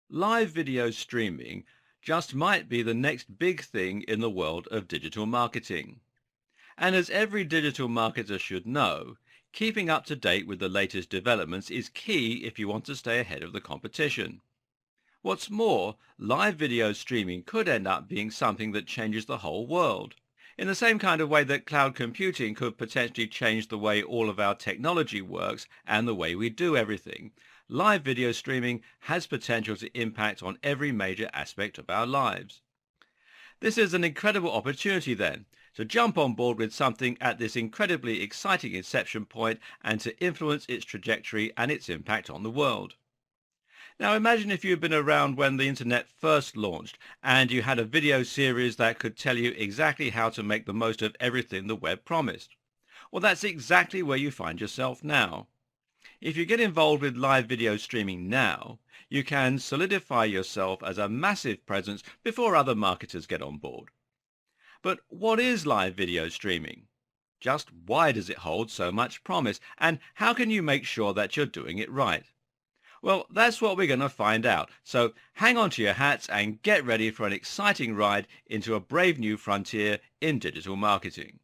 Live video streaming just might be the next big thing in the world of digital marketing. And as every digital marketer should know, keeping up to date with the latest developments is key if you want to stay ahead of the competition. What's more, live video streaming could end up being something that changes the whole world. In the same kind of way that cloud computing could potentially change the way all of our technology works and the way we do everything, live video streaming has potential to impact on every major aspect of our lives. This is an incredible opportunity then to jump on board with something at this incredibly exciting inception point and to influence its trajectory and its impact on the world. Now imagine if you had been around when the internet first launched and you had a video series that could tell you exactly how to make the most of everything the web promised. Well, that's exactly where you find yourself now. If you get involved with live video streaming now, you can solidify yourself as a massive presence before other marketers get on board. But what is live video streaming? Just why does it hold so much promise? And how can you make sure that you're doing it right? Well, that's what we're going to find out. So hang on to your hats and get ready for an exciting ride into a brave new frontier in digital marketing.